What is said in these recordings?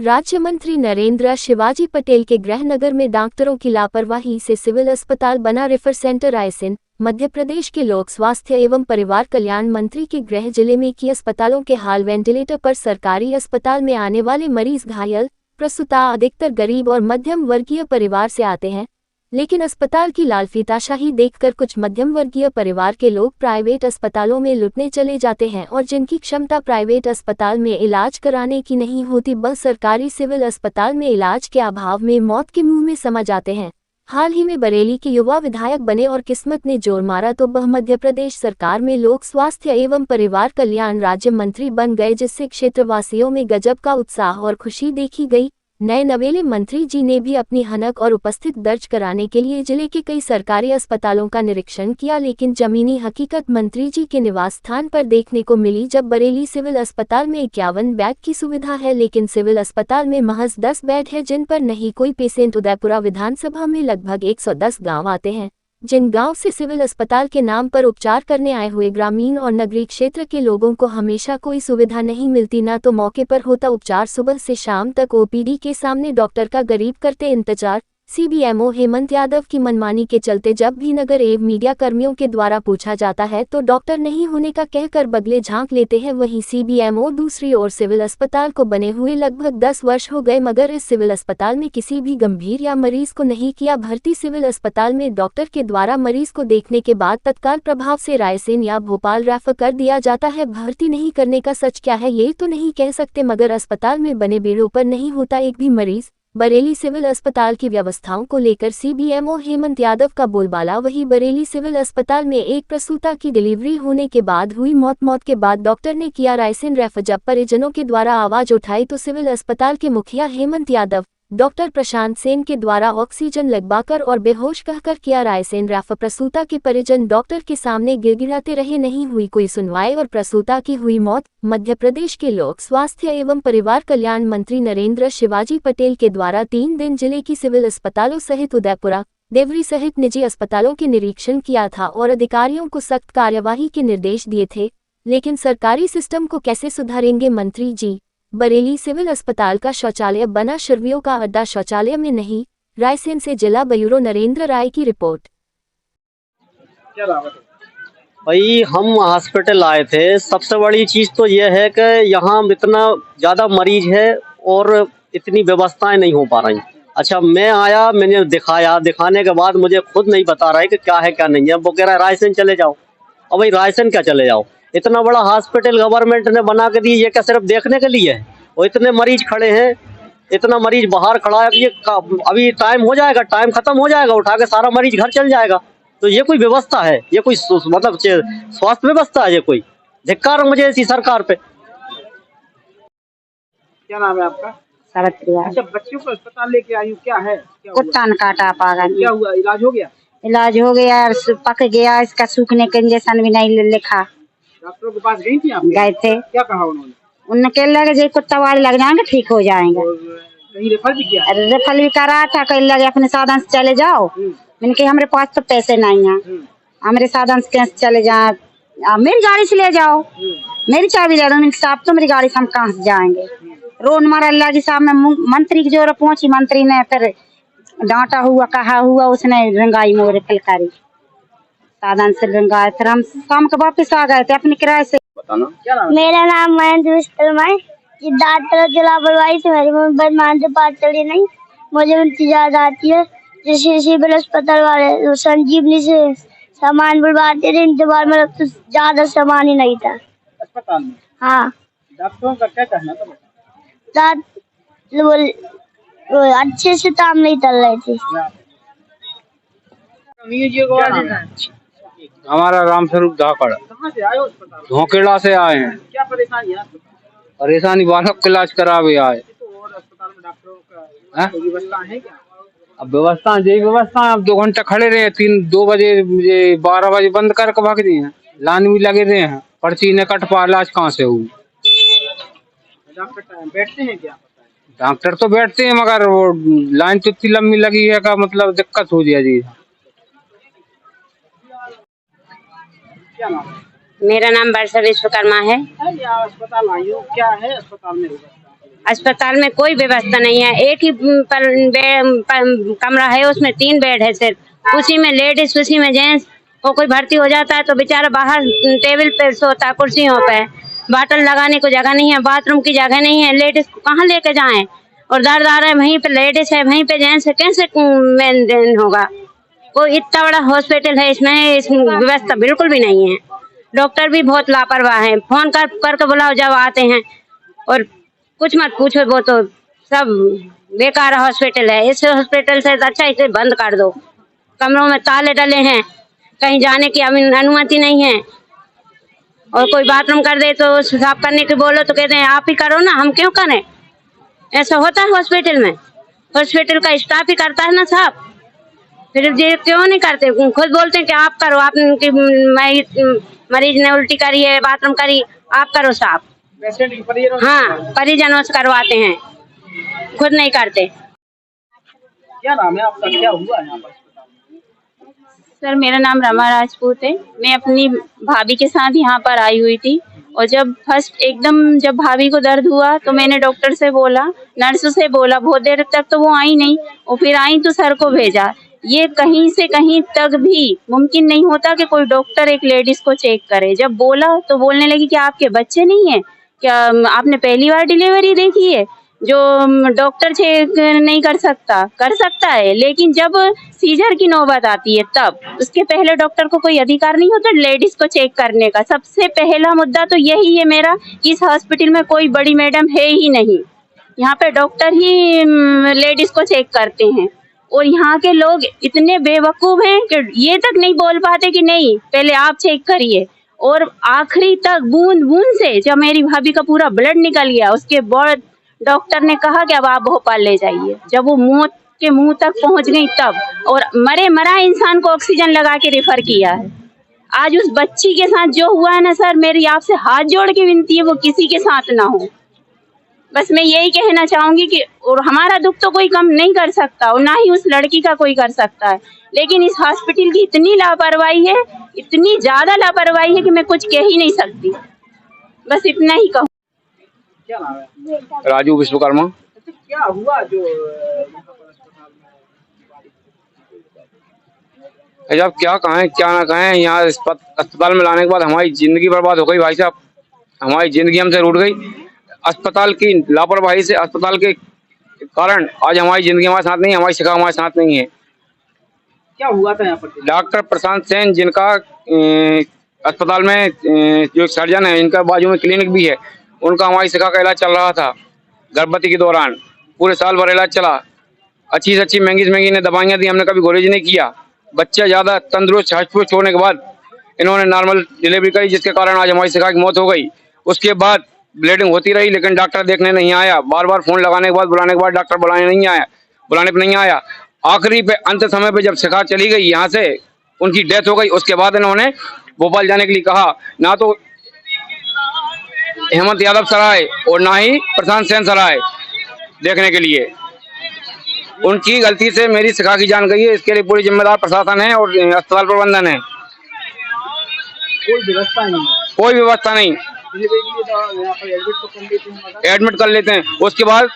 राज्य मंत्री नरेंद्र शिवाजी पटेल के गृहनगर में डॉक्टरों की लापरवाही से सिविल अस्पताल बना रेफर सेंटर रायसेन। मध्य प्रदेश के लोक स्वास्थ्य एवं परिवार कल्याण मंत्री के गृह जिले में की अस्पतालों के हाल वेंटिलेटर पर सरकारी अस्पताल में आने वाले मरीज घायल प्रसूता अधिकतर गरीब और मध्यम वर्गीय परिवार से आते हैं, लेकिन अस्पताल की लालफीताशाही देखकर कुछ मध्यम वर्गीय परिवार के लोग प्राइवेट अस्पतालों में लुटने चले जाते हैं और जिनकी क्षमता प्राइवेट अस्पताल में इलाज कराने की नहीं होती बस सरकारी सिविल अस्पताल में इलाज के अभाव में मौत के मुंह में समा जाते हैं। हाल ही में बरेली के युवा विधायक बने और किस्मत ने जोर मारा तो वह मध्य प्रदेश सरकार में लोक स्वास्थ्य एवं परिवार कल्याण राज्य मंत्री बन गए, जिससे क्षेत्रवासियों में गजब का उत्साह और खुशी देखी गई। नए नवेले मंत्री जी ने भी अपनी हनक और उपस्थित दर्ज कराने के लिए जिले के कई सरकारी अस्पतालों का निरीक्षण किया, लेकिन जमीनी हकीकत मंत्री जी के निवास स्थान पर देखने को मिली, जब बरेली सिविल अस्पताल में 51 बेड की सुविधा है लेकिन सिविल अस्पताल में महज 10 बेड है जिन पर नहीं कोई पेशेंट। उदयपुरा विधानसभा में लगभग 110 गाँव आते हैं, जिन गांव से सिविल अस्पताल के नाम पर उपचार करने आए हुए ग्रामीण और नगरीय क्षेत्र के लोगों को हमेशा कोई सुविधा नहीं मिलती, न तो मौके पर होता उपचार। सुबह से शाम तक ओपीडी के सामने डॉक्टर का गरीब करते इंतजार। सीबीएमओ हेमंत यादव की मनमानी के चलते जब भी नगर एवं मीडिया कर्मियों के द्वारा पूछा जाता है तो डॉक्टर नहीं होने का कहकर बगले झांक लेते हैं। वहीं सीबीएमओ दूसरी ओर सिविल अस्पताल को बने हुए लगभग 10 वर्ष हो गए, मगर इस सिविल अस्पताल में किसी भी गंभीर या मरीज को नहीं किया भर्ती। सिविल अस्पताल में डॉक्टर के द्वारा मरीज को देखने के बाद तत्काल प्रभाव से रायसेन या भोपाल रेफर कर दिया जाता है। भर्ती नहीं करने का सच क्या है ये तो नहीं कह सकते, मगर अस्पताल में बने बेडों पर नहीं होता एक भी मरीज। बरेली सिविल अस्पताल की व्यवस्थाओं को लेकर सीबीएमओ हेमंत यादव का बोलबाला। वही बरेली सिविल अस्पताल में एक प्रसूता की डिलीवरी होने के बाद हुई मौत के बाद डॉक्टर ने किया रायसेन रेफर। जब परिजनों के द्वारा आवाज उठाई तो सिविल अस्पताल के मुखिया हेमंत यादव डॉक्टर प्रशांत सेन के द्वारा ऑक्सीजन लगवाकर और बेहोश कहकर किया रायसेन रेफर। प्रसूता के परिजन डॉक्टर के सामने गिड़गिड़ाते रहे, नहीं हुई कोई सुनवाई और प्रसूता की हुई मौत। मध्य प्रदेश के लोक स्वास्थ्य एवं परिवार कल्याण मंत्री नरेंद्र शिवाजी पटेल के द्वारा 3 दिन जिले की सिविल अस्पतालों सहित उदयपुरा, देवरी सहित निजी अस्पतालों के निरीक्षण किया था और अधिकारियों को सख्त कार्यवाही के निर्देश दिए थे, लेकिन सरकारी सिस्टम को कैसे सुधारेंगे मंत्री जी। बरेली सिविल अस्पताल का शौचालय बना, शर्वियों का अड्डा शौचालय में नहीं। रायसेन से जिला ब्यूरो नरेंद्र राय की रिपोर्ट। क्या बात है भाई, हम हॉस्पिटल आए थे। सबसे बड़ी चीज तो यह है कि यहाँ इतना ज्यादा मरीज है और इतनी व्यवस्थाएं नहीं हो पा रही। अच्छा, मैं आया, मैंने दिखाया, दिखाने के बाद मुझे खुद नहीं बता रहा है कि क्या है क्या नहीं है। वो कह रहा है रायसेन चले जाओ। अब भाई रायसेन क्या चले जाओ, इतना बड़ा हॉस्पिटल गवर्नमेंट ने बना के दी, ये क्या सिर्फ देखने के लिए है? और इतने मरीज खड़े हैं, इतना मरीज बाहर खड़ा है। ये अभी टाइम हो जाएगा, टाइम खत्म हो जाएगा, उठा के सारा मरीज घर चल जाएगा। तो ये कोई व्यवस्था है? ये कोई मतलब स्वास्थ्य व्यवस्था है? ये कोई धिक्कार है मुझे ऐसी सरकार पे। क्या नाम है आपका? सावित्री। अच्छा, बच्चियों को अस्पताल लेके आई हूँ, क्या है? कुत्ता ने काटा पागल। क्या हुआ? इलाज हो गया? इलाज हो गया, पक गया, इसका सूखने का इंजेक्शन भी नहीं लिखा। डॉक्टर के पास गई थी आप? गए थे। क्या कहा उन्होंने? उनके लगे जो कुत्ता वाले लग जाएंगे, ठीक हो जाएंगे। कहीं रेफर भी किया? रेफर भी करा था, कहीं लगे अपने साधन से चले जाओ। इनके हमारे पास तो पैसे नहीं है, हमारे साधन से कैसे चले जाए? मेरी गाड़ी से ले जाओ, मेरी चाबी दे दो। इनके साहब तो मेरी गाड़ी से हम कहाँ से जाएंगे? रोड मारा अल्लाह जी साहब में मंत्री की जोर पहुंची, मंत्री ने फिर डांटा हुआ, कहा हुआ, उसने रंगाई मोरे फलकारी साधन से रंगाए। फिर हम शाम को वापस आ गए थे अपने किराए से। बताना क्या नाम? मेरा नाम महेंद्र जिला बलवाई से। मेरी मम्मी बदमान से पास चली नहीं, मुझे उनकी याद आती है। जैसे सिविल अस्पताल वाले संजीवनी से सामान बुलवाते थे, इनके बारे में तो ज्यादा सामान ही नहीं था अस्पताल में। हाँ, डॉक्टरों का क्या कहना था? अच्छे से काम नहीं चल रहे थे। हमारा रामस्वरूप धाकड़। कहाँ से आए हो अस्पताल? धोखेड़ा से आए हैं। क्या परेशानी है? परेशानी बालक का इलाज करावे आए। तो और अस्पताल में डॉक्टरों का व्यवस्था है क्या? अब व्यवस्था यही व्यवस्था, अब 2 घंटे खड़े रहे, 2 बजे 12 बजे बंद करके भाग दिए हैं। लाइन भी लगे रहे हैं, पर्ची ने कट पा, इलाज कहाँ से हुई? डॉक्टर बैठते हैं क्या? डॉक्टर तो बैठते हैं, मगर वो लाइन तो इतनी लंबी लगी है का मतलब दिक्कत हो जाए जी। क्या नाम? मेरा नाम वर्षा विश्वकर्मा है। अस्पताल आई हो, क्या है अस्पताल में व्यवस्था? अस्पताल में कोई व्यवस्था नहीं है। एक ही कमरा है, उसमें 3 बेड है सिर्फ, उसी में लेडीज उसी में जेंट्स। वो कोई भर्ती हो जाता है तो बेचारा बाहर टेबल पे सोता है, कुर्सियों पे। बॉटल लगाने को जगह नहीं है, बाथरूम की जगह नहीं है, लेडीज को कहाँ लेके जाएं। और दर्द आ रहा है, वहीं पे लेडीज है, वहीं पे जेंट्स है, कैसे मेंटेन होगा। कोई इतना बड़ा हॉस्पिटल है, इसमें व्यवस्था बिल्कुल भी नहीं है। डॉक्टर भी बहुत लापरवाह है, फोन करके बुलाओ जब आते हैं, और कुछ मत पूछो, वो तो सब बेकार हॉस्पिटल है। इस हॉस्पिटल से अच्छा इसे बंद कर दो। कमरों में ताले डले हैं, कहीं जाने की अनुमति नहीं है। और कोई बाथरूम कर दे तो साफ करने की बोलो तो कहते हैं आप ही करो ना, हम क्यों करें। ऐसा होता है हॉस्पिटल में? हॉस्पिटल का स्टाफ ही करता है ना साफ, फिर ये क्यों नहीं करते? खुद बोलते हैं कि आप करो, आप मरीज ने उल्टी करी है, बाथरूम करी, आप करो साफ। हाँ, परिजनों से करवाते हैं, खुद नहीं करते। क्या नाम है आपका, क्या हुआ है यहाँ पर? सर मेरा नाम रमा राजपूत है। मैं अपनी भाभी के साथ यहाँ पर आई हुई थी, और जब जब भाभी को दर्द हुआ तो मैंने डॉक्टर से बोला, नर्स से बोला, बहुत देर तक तो वो आई नहीं, और फिर आई तो सर को भेजा। ये कहीं से कहीं तक भी मुमकिन नहीं होता कि कोई डॉक्टर एक लेडीज को चेक करे। जब बोला तो बोलने लगी कि आपके बच्चे नहीं है क्या, आपने पहली बार डिलीवरी देखी है? जो डॉक्टर चेक नहीं कर सकता है, लेकिन जब सीजर की नौबत आती है तब उसके पहले डॉक्टर को कोई अधिकार नहीं होता लेडीज को चेक करने का। सबसे पहला मुद्दा तो यही है मेरा कि इस हॉस्पिटल में कोई बड़ी मैडम है ही नहीं, यहाँ पे डॉक्टर ही लेडीज को चेक करते हैं। और यहाँ के लोग इतने बेवकूफ हैं कि ये तक नहीं बोल पाते कि नहीं पहले आप चेक करिए। और आखिरी तक बूंद बूंद से जब मेरी भाभी का पूरा ब्लड निकल गया, उसके बाद डॉक्टर ने कहा कि अब आप भोपाल ले जाइए। जब वो मौत के मुंह तक पहुंच गई तब, और मरा इंसान को ऑक्सीजन लगा के रेफर किया है। आज उस बच्ची के साथ जो हुआ है ना सर, मेरी आपसे हाथ जोड़ के विनती है वो किसी के साथ ना हो। बस मैं यही कहना चाहूंगी कि और हमारा दुख तो कोई कम नहीं कर सकता, और ना ही उस लड़की का कोई कर सकता है, लेकिन इस हॉस्पिटल की इतनी लापरवाही है, इतनी ज्यादा लापरवाही है कि मैं कुछ कह ही नहीं सकती। बस इतना ही कहूँ। क्या नाम है? राजू विश्वकर्मा। अच्छा, क्या हुआ जो यहाँ पर अस्पताल में? जब क्या कहें क्या ना कहें, यहाँ अस्पताल में लाने के बाद हमारी जिंदगी बर्बाद हो गई भाई साहब। हमारी जिंदगी हमसे रूठ गई अस्पताल की लापरवाही से। अस्पताल के कारण आज हमारी जिंदगी हमारे साथ नहीं है, हमारी शिक्षा हमारे साथ नहीं है। क्या हुआ था यहाँ पर? डॉक्टर प्रशांत सेन, जिनका अस्पताल में जो सर्जन है, इनका बाजू में क्लिनिक भी है, उनका हमारी शिक्षा का इलाज चल रहा था गर्भवती के दौरान। पूरे साल भर इलाज चला, अच्छी से अच्छी महंगी से महंगी ने दवाइयाँ दी, हमने कभी गुरेज नहीं किया। बच्चा ज़्यादा तंदुरुस्त हष्ट-पुष्ट होने के बाद इन्होंने नॉर्मल डिलीवरी करी, जिसके कारण आज हमारी शिक्षा की मौत हो गई। उसके बाद ब्लीडिंग होती रही, लेकिन डॉक्टर देखने नहीं आया। बार बार फोन लगाने के बाद, बुलाने के बाद डॉक्टर बुलाने पर नहीं आया। आखिरी पे अंत समय पे जब शिक्षा चली गई यहाँ से, उनकी डेथ हो गई, उसके बाद इन्होंने भोपाल जाने के लिए कहा। ना तो हेमंत यादव सर आए और ना ही प्रशांत सेन सर आए देखने के लिए। उनकी गलती से मेरी शिक्षा की जान गई है, इसके लिए पूरी जिम्मेदार प्रशासन है और अस्पताल प्रबंधन है। कोई व्यवस्था नहीं है? कोई व्यवस्था नहीं। डिलीवरी के लिए तो यहाँ पर एडमिट तो कर लेते हैं, एडमिट कर लेते हैं, उसके बाद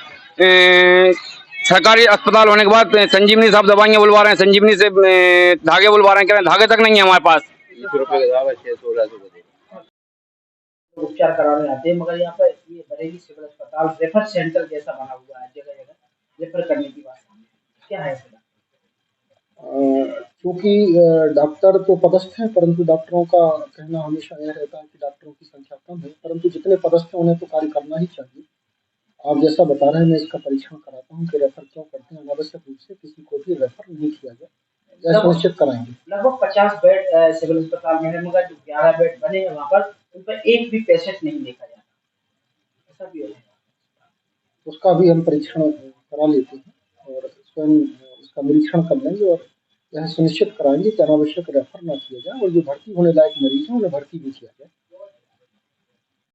सरकारी अस्पताल होने के बाद संजीवनी साहब दवाइयाँ बुलवा रहे हैं, संजीवनी से धागे बुलवा रहे हैं, कह रहे हैं धागे तक नहीं है हमारे पास। उपचार कराने आते हैं, मगर यहाँ पर ये बरेली सिविल अस्पताल रेफर सेंटर जैसा बना हुआ है, जगह जगह रेफर करने की बात क्या है? क्योंकि डॉक्टर तो पदस्थ हैं, परंतु डॉक्टरों का कहना हमेशा यह रहता है कि डॉक्टरों की संख्या कम है, परंतु जितने पदस्थ हैं उन्हें तो कार्य करना ही चाहिए। आप जैसा बता रहे हैं, मैं इसका परीक्षण कराता हूँ कि रेफर क्यों करते हैं। अनावश्यक रूप से किसी को भी रेफर नहीं किया जाए, यह सुनिश्चित कराएंगे। लगभग 50 बेड सिविल अस्पताल में है, मगर जो 11 बेड बने हैं वहाँ पर उन पर एक भी पेशेंट नहीं देखा जाता, ऐसा भी है? उसका भी हम परीक्षण करा लेते हैं और स्वयं उसका निरीक्षण कर लेंगे और यह सुनिश्चित कराएंगे कि अनावश्यक रेफर न किया जाए, और जो भर्ती होने लायक मरीज हैं उन्हें भर्ती भी किया जाए।